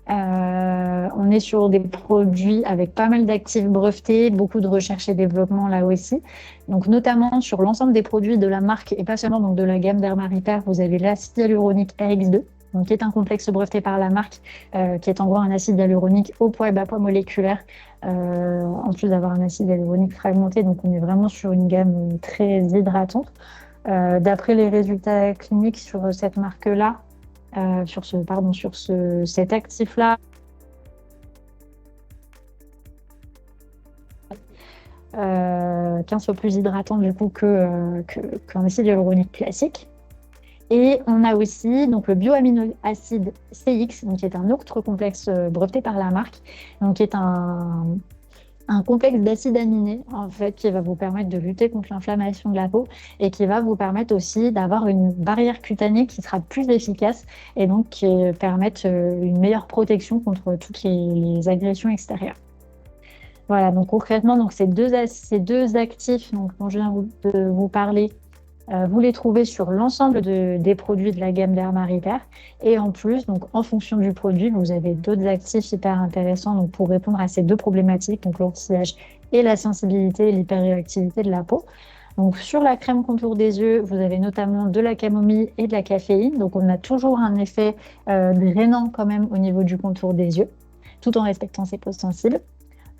On est sur des produits avec pas mal d'actifs brevetés, beaucoup de recherche et développement là aussi. Donc, notamment sur l'ensemble des produits de la marque et pas seulement donc de la gamme Derma Repair, vous avez l'acide hyaluronique RX2. Donc, qui est un complexe breveté par la marque, qui est en gros un acide hyaluronique au poids et bas poids moléculaire, en plus d'avoir un acide hyaluronique fragmenté. Donc, on est vraiment sur une gamme très hydratante. D'après les résultats cliniques sur cette marque-là, cet actif-là, 15 fois plus hydratant du coup qu'un acide hyaluronique classique. Et on a aussi donc, le bioaminoacide CX, donc, qui est un autre complexe breveté par la marque, donc, qui est un complexe d'acides aminés en fait, qui va vous permettre de lutter contre l'inflammation de la peau et qui va vous permettre aussi d'avoir une barrière cutanée qui sera plus efficace et donc qui permettre une meilleure protection contre toutes les agressions extérieures. Voilà, donc concrètement, donc, ces deux actifs donc, dont je viens de vous parler, vous les trouvez sur l'ensemble des produits de la gamme Derma Repair. Et en plus, donc, en fonction du produit, vous avez d'autres actifs hyper intéressants donc, pour répondre à ces deux problématiques, donc l'anti-âge et la sensibilité et l'hyperréactivité de la peau. Donc, sur la crème contour des yeux, vous avez notamment de la camomille et de la caféine. Donc, on a toujours un effet drainant quand même au niveau du contour des yeux, tout en respectant ses peaux sensibles.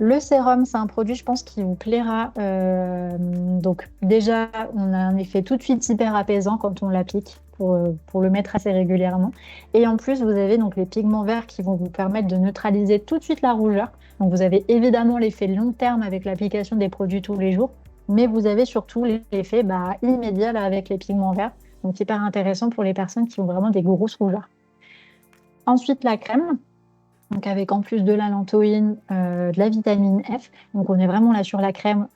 Le sérum, c'est un produit, je pense, qui vous plaira. Donc déjà, on a un effet tout de suite hyper apaisant quand on l'applique pour le mettre assez régulièrement. Et en plus, vous avez donc les pigments verts qui vont vous permettre de neutraliser tout de suite la rougeur. Donc vous avez évidemment l'effet long terme avec l'application des produits tous les jours, mais vous avez surtout l'effet immédiat là, avec les pigments verts. Donc hyper intéressant pour les personnes qui ont vraiment des grosses rougeurs. Ensuite, la crème. Donc avec en plus de la lantoïne, de la vitamine F. Donc on est vraiment là sur la crème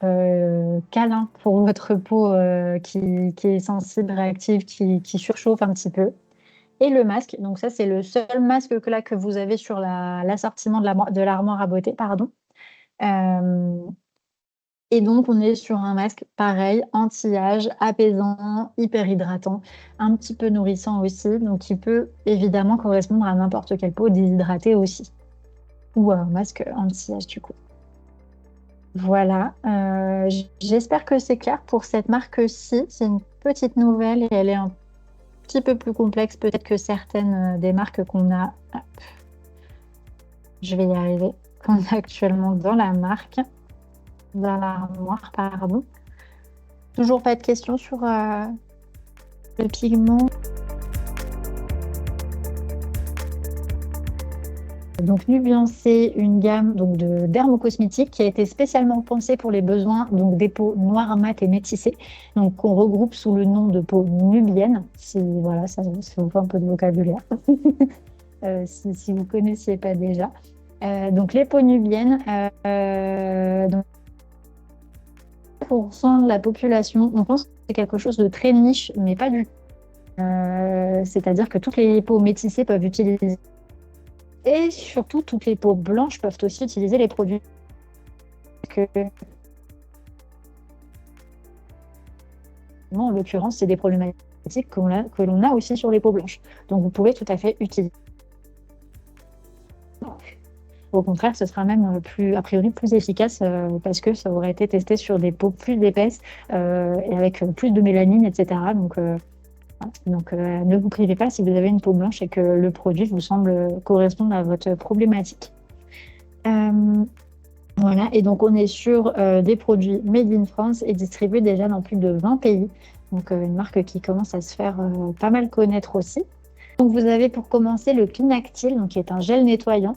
câlin pour votre peau qui est sensible, réactive, qui surchauffe un petit peu. Et le masque, donc ça c'est le seul masque que vous avez sur l'assortiment de l'armoire à beauté, pardon. Euh, et donc on est sur un masque pareil, anti-âge, apaisant, hyper hydratant, un petit peu nourrissant aussi, donc qui peut évidemment correspondre à n'importe quelle peau déshydratée aussi, ou à un masque anti-âge du coup. Voilà, j'espère que c'est clair pour cette marque-ci. C'est une petite nouvelle et elle est un petit peu plus complexe peut-être que certaines des marques qu'on a. Je vais y arriver. Qu'on a actuellement dans la marque, dans l'armoire, pardon. Toujours pas de questions sur le pigment. Donc Nubian, c'est une gamme donc, de dermocosmétiques qui a été spécialement pensée pour les besoins donc, des peaux noires, mates et métissées, donc qu'on regroupe sous le nom de peau nubienne. Si voilà, ça vous fait un peu de vocabulaire, si vous ne connaissiez pas déjà. Donc les peaux nubiennes, donc 1% de la population, on pense que c'est quelque chose de très niche, mais pas du tout. C'est-à-dire que toutes les peaux métissées peuvent utiliser. Et surtout, toutes les peaux blanches peuvent aussi utiliser les produits. En l'occurrence, c'est des problématiques que l'on a aussi sur les peaux blanches. Donc, vous pouvez tout à fait utiliser. Au contraire, ce sera même a priori plus efficace parce que ça aurait été testé sur des peaux plus épaisses et avec plus de mélanine, etc. Donc, ne vous privez pas si vous avez une peau blanche et que le produit vous semble correspondre à votre problématique. Voilà, et donc on est sur des produits made in France et distribués déjà dans plus de 20 pays. Donc, une marque qui commence à se faire pas mal connaître aussi. Donc, vous avez pour commencer le Clinactil, donc, qui est un gel nettoyant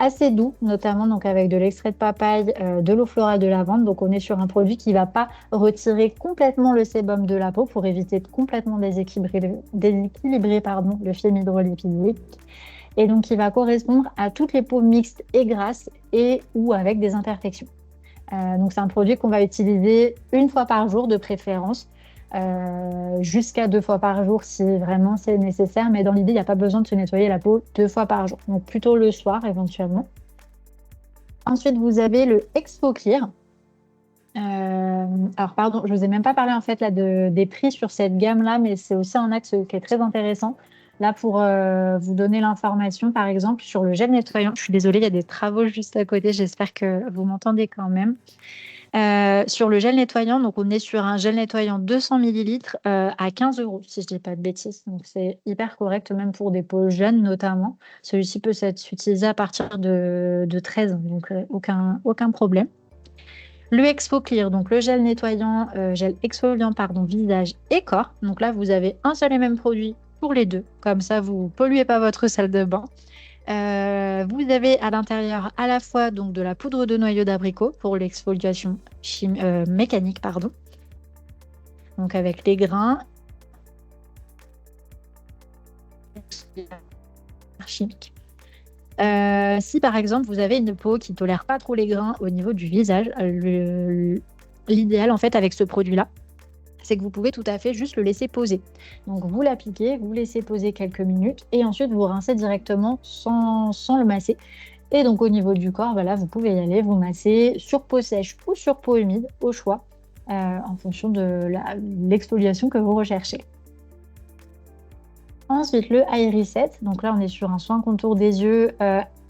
assez doux, notamment donc, avec de l'extrait de papaye, de l'eau florale de lavande. Donc, on est sur un produit qui ne va pas retirer complètement le sébum de la peau pour éviter de complètement déséquilibrer le film hydrolipidique. Et donc, qui va correspondre à toutes les peaux mixtes et grasses et ou avec des imperfections. Donc, c'est un produit qu'on va utiliser une fois par jour de préférence. Jusqu'à 2 fois par jour si vraiment c'est nécessaire, mais dans l'idée, il n'y a pas besoin de se nettoyer la peau 2 fois par jour, donc plutôt le soir éventuellement. Ensuite, vous avez le Exfo Clear. Alors pardon, je ne vous ai même pas parlé en fait là des prix sur cette gamme-là, mais c'est aussi un axe qui est très intéressant. Là, pour vous donner l'information, par exemple, sur le gel nettoyant, je suis désolée, il y a des travaux juste à côté, j'espère que vous m'entendez quand même. Sur le gel nettoyant, donc on est sur un gel nettoyant 200 ml à 15 €, si je ne dis pas de bêtises. Donc c'est hyper correct, même pour des peaux jeunes notamment. Celui-ci peut être utilisé à partir de 13 ans, donc aucun problème. Le Exfo Clear, donc le gel nettoyant, gel exfoliant, pardon, visage et corps. Donc là, vous avez un seul et même produit pour les deux. Comme ça, vous ne polluez pas votre salle de bain. Vous avez à l'intérieur à la fois donc de la poudre de noyau d'abricot pour l'exfoliation mécanique, pardon. Donc avec les grains chimiques. Si par exemple vous avez une peau qui ne tolère pas trop les grains au niveau du visage, l'idéal en fait avec ce produit-là, c'est que vous pouvez tout à fait juste le laisser poser. Donc vous l'appliquez, vous laissez poser quelques minutes et ensuite vous rincez directement sans le masser. Et donc au niveau du corps, voilà, vous pouvez y aller, vous masser sur peau sèche ou sur peau humide, au choix, en fonction de l'exfoliation que vous recherchez. Ensuite, le Eye Reset. Donc là, on est sur un soin contour des yeux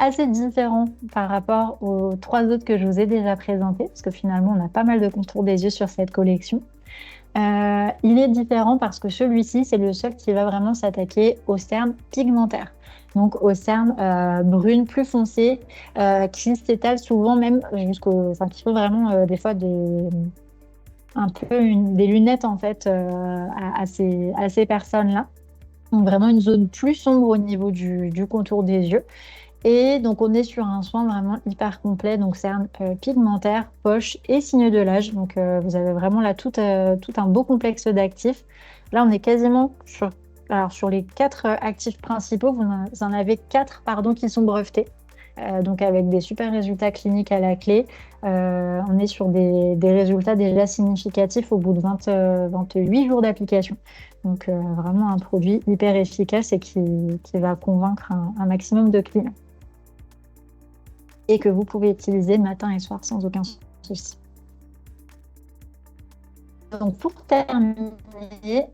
assez différent par rapport aux 3 autres que je vous ai déjà présentés, parce que finalement, on a pas mal de contours des yeux sur cette collection. Il est différent parce que celui-ci, c'est le seul qui va vraiment s'attaquer aux cernes pigmentaires. Donc aux cernes brunes plus foncées, qui s'étalent souvent même qui font vraiment des fois des lunettes en fait à ces personnes-là. Donc vraiment une zone plus sombre au niveau du contour des yeux. Et donc, on est sur un soin vraiment hyper complet, donc cernes pigmentaires, poches et signes de l'âge. Donc, vous avez vraiment là tout un beau complexe d'actifs. Là, on est quasiment sur alors sur les 4 actifs principaux, vous en avez 4 pardon, qui sont brevetés. Donc avec des super résultats cliniques à la clé. On est sur des résultats déjà significatifs au bout de 28 jours d'application. Donc vraiment un produit hyper efficace et qui va convaincre un maximum de clients. Et que vous pouvez utiliser matin et soir sans aucun souci. Donc pour terminer,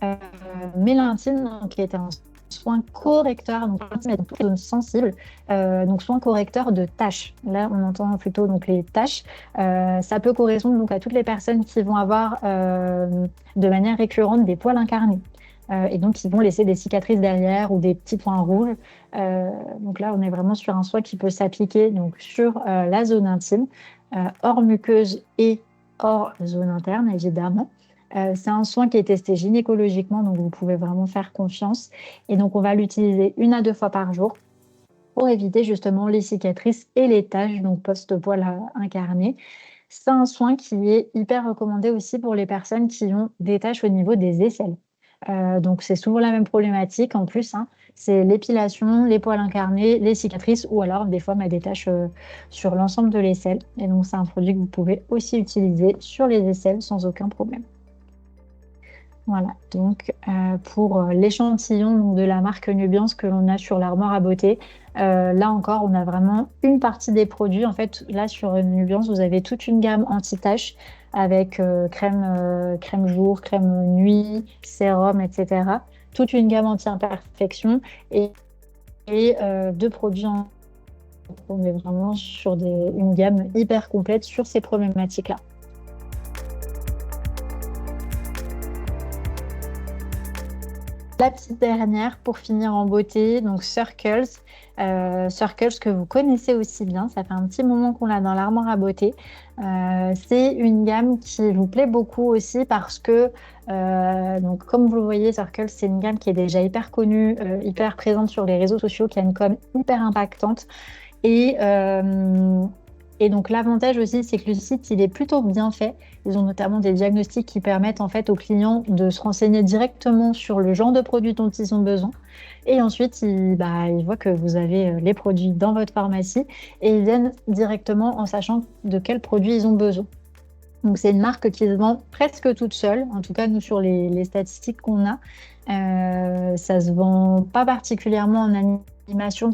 Mélatine, qui est un soin correcteur, donc Mélatine est dans toutes les zones sensibles, donc soin correcteur de taches. Là, on entend plutôt donc les taches. Ça peut correspondre donc à toutes les personnes qui vont avoir de manière récurrente des poils incarnés. Et donc, qui vont laisser des cicatrices derrière ou des petits points rouges. Donc là, on est vraiment sur un soin qui peut s'appliquer donc sur la zone intime, hors muqueuse et hors zone interne, évidemment. C'est un soin qui est testé gynécologiquement, donc vous pouvez vraiment faire confiance. Et donc, on va l'utiliser 1 à 2 fois par jour pour éviter justement les cicatrices et les taches, donc post-poils incarnés. C'est un soin qui est hyper recommandé aussi pour les personnes qui ont des taches au niveau des aisselles. Donc, c'est souvent la même problématique en plus, hein. C'est l'épilation, les poils incarnés, les cicatrices ou alors des fois des taches sur l'ensemble de l'aisselle. Et donc, c'est un produit que vous pouvez aussi utiliser sur les aisselles sans aucun problème. Voilà, donc pour l'échantillon de la marque Nubiance que l'on a sur l'armoire à beauté, là encore, on a vraiment une partie des produits. En fait, là sur Nubiance, vous avez toute une gamme anti-taches avec crème jour, crème nuit, sérum, etc. Toute une gamme anti-imperfection et 2 produits on est vraiment sur une gamme hyper complète sur ces problématiques-là. La petite dernière pour finir en beauté, donc Circles. Circles que vous connaissez aussi bien, ça fait un petit moment qu'on l'a dans l'armoire à beauté. C'est une gamme qui vous plaît beaucoup aussi parce que, donc comme vous le voyez, Circles, c'est une gamme qui est déjà hyper connue, hyper présente sur les réseaux sociaux, qui a une com hyper impactante. Et donc l'avantage aussi, c'est que le site, il est plutôt bien fait. Ils ont notamment des diagnostics qui permettent en fait aux clients de se renseigner directement sur le genre de produit dont ils ont besoin. Et ensuite, ils voient que vous avez les produits dans votre pharmacie et ils viennent directement en sachant de quels produits ils ont besoin. Donc c'est une marque qui se vend presque toute seule. En tout cas, nous, sur les statistiques qu'on a, ça se vend pas particulièrement en animation.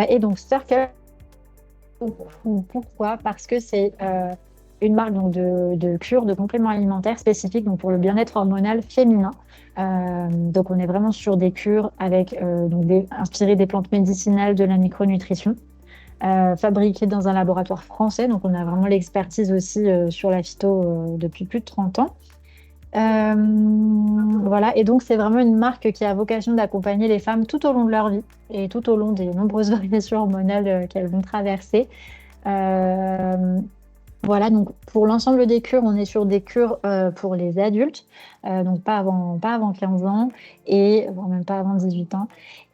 Et donc Circle, pourquoi? Parce que c'est une marque donc, de cure, de compléments alimentaires spécifiques donc, pour le bien-être hormonal féminin. Donc on est vraiment sur des cures avec inspirées des plantes médicinales, de la micronutrition, fabriquées dans un laboratoire français. Donc on a vraiment l'expertise aussi sur la phyto depuis plus de 30 ans. Voilà, et donc c'est vraiment une marque qui a vocation d'accompagner les femmes tout au long de leur vie et tout au long des nombreuses variations hormonales qu'elles vont traverser. Voilà, donc pour l'ensemble des cures, on est sur des cures pour les adultes, donc pas avant 15 ans et même pas avant 18 ans.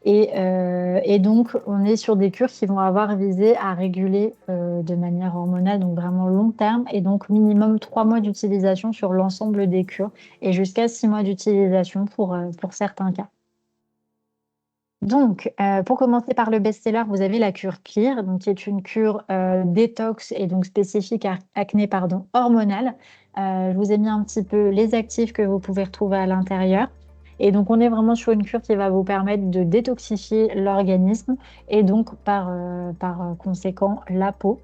Et donc, on est sur des cures qui vont avoir visé à réguler de manière hormonale, donc vraiment long terme, et donc minimum 3 mois d'utilisation sur l'ensemble des cures et jusqu'à 6 mois d'utilisation pour certains cas. Donc, pour commencer par le best-seller, vous avez la cure Clear, donc qui est une cure détox et donc spécifique à acné hormonal. Je vous ai mis un petit peu les actifs que vous pouvez retrouver à l'intérieur. Et donc, on est vraiment sur une cure qui va vous permettre de détoxifier l'organisme et donc par conséquent la peau.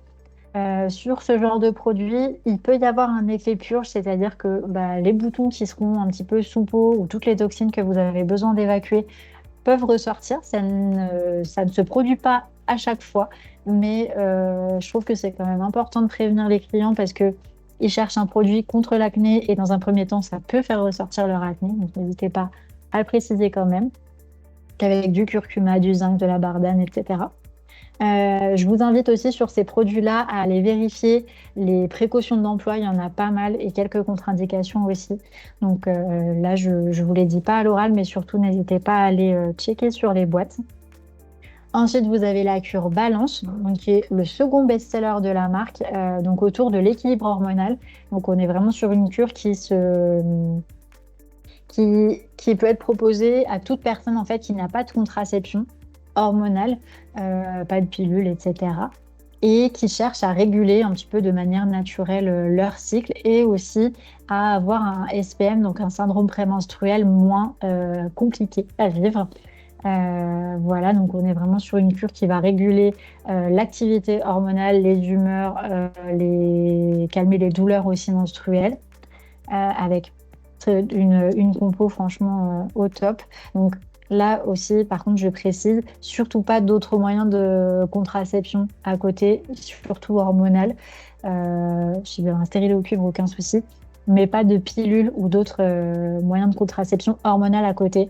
Sur ce genre de produit, il peut y avoir un effet purge, c'est-à-dire que les boutons qui seront un petit peu sous peau ou toutes les toxines que vous avez besoin d'évacuer peuvent ressortir. Ça ne se produit pas à chaque fois, mais je trouve que c'est quand même important de prévenir les clients parce qu'ils cherchent un produit contre l'acné et dans un premier temps, ça peut faire ressortir leur acné. Donc n'hésitez pas à le préciser quand même, qu'avec du curcuma, du zinc, de la bardane, etc. Je vous invite aussi sur ces produits-là à aller vérifier les précautions d'emploi. Il y en a pas mal et quelques contre-indications aussi. Donc là, je ne vous les dis pas à l'oral, mais surtout n'hésitez pas à aller checker sur les boîtes. Ensuite, vous avez la cure Balance, donc, qui est le second best-seller de la marque, donc autour de l'équilibre hormonal. Donc on est vraiment sur une cure qui peut être proposée à toute personne en fait qui n'a pas de contraception hormonale, pas de pilule, etc. Et qui cherche à réguler un petit peu de manière naturelle leur cycle et aussi à avoir un SPM, donc un syndrome prémenstruel moins compliqué à vivre. Voilà, donc on est vraiment sur une cure qui va réguler l'activité hormonale, les humeurs, calmer les douleurs aussi menstruelles, avec une compo franchement au top. Donc là aussi, par contre, je précise, surtout pas d'autres moyens de contraception à côté, surtout hormonal. J'ai un stérilet au cuivre, aucun souci, mais pas de pilule ou d'autres moyens de contraception hormonale à côté,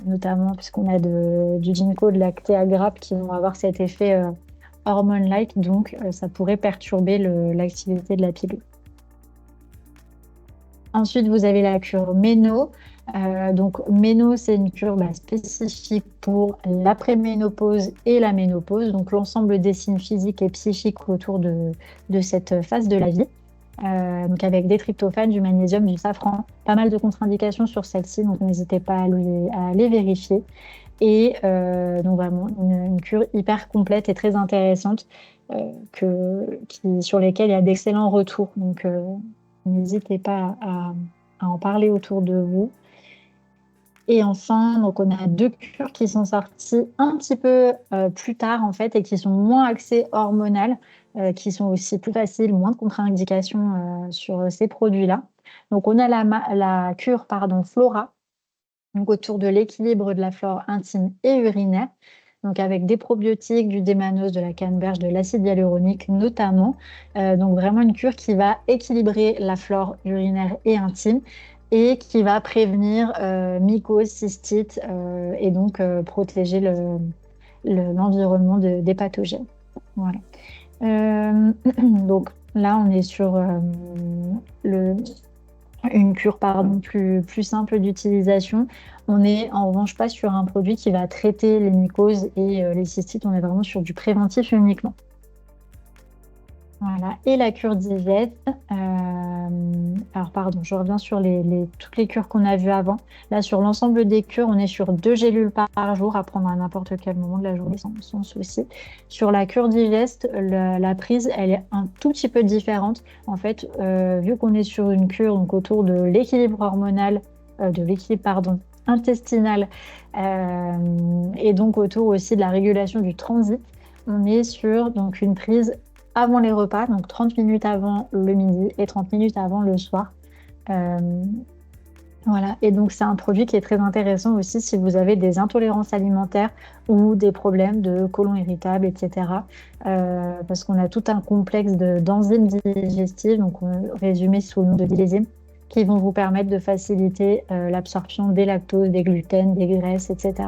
notamment puisqu'on a du ginkgo, de la cthé grappe qui vont avoir cet effet hormone-like, donc ça pourrait perturber l'activité de la pilule. Ensuite, vous avez la cure Méno. Donc, Méno, c'est une cure spécifique pour l'après-ménopause et la ménopause, donc l'ensemble des signes physiques et psychiques autour de cette phase de la vie. Donc, avec des tryptophane, du magnésium, du safran, pas mal de contre-indications sur celle-ci, donc n'hésitez pas à aller vérifier. Et donc, vraiment, une cure hyper complète et très intéressante sur lesquelles il y a d'excellents retours. Donc, n'hésitez pas à en parler autour de vous. Et enfin, donc on a 2 cures qui sont sorties un petit peu plus tard en fait et qui sont moins axées hormonales, qui sont aussi plus faciles, moins de contre-indications sur ces produits-là. Donc on a la cure Flora, donc autour de l'équilibre de la flore intime et urinaire, donc avec des probiotiques, du démanose, de la canneberge, de l'acide hyaluronique notamment. Donc vraiment une cure qui va équilibrer la flore urinaire et intime et qui va prévenir mycose, cystite et donc protéger l'environnement des pathogènes. Voilà. Donc là, on est sur une cure plus simple d'utilisation. On n'est en revanche pas sur un produit qui va traiter les mycoses et les cystites. On est vraiment sur du préventif uniquement. Voilà. Et la cure d'Yvette. Alors, pardon, je reviens sur toutes les cures qu'on a vues avant. Là, sur l'ensemble des cures, on est sur 2 gélules par jour à prendre à n'importe quel moment de la journée sans souci. Sur la cure d'Yvette, la prise, elle est un tout petit peu différente. En fait, vu qu'on est sur une cure donc, autour de l'équilibre hormonal, intestinal, et donc autour aussi de la régulation du transit, on est sur donc, une prise avant les repas, donc 30 minutes avant le midi et 30 minutes avant le soir. Voilà, et donc c'est un produit qui est très intéressant aussi si vous avez des intolérances alimentaires ou des problèmes de côlon irritable, etc. Parce qu'on a tout un complexe d'enzymes digestives, donc résumé sous le nom de dilysémies, qui vont vous permettre de faciliter l'absorption des lactoses, des gluten, des graisses, etc.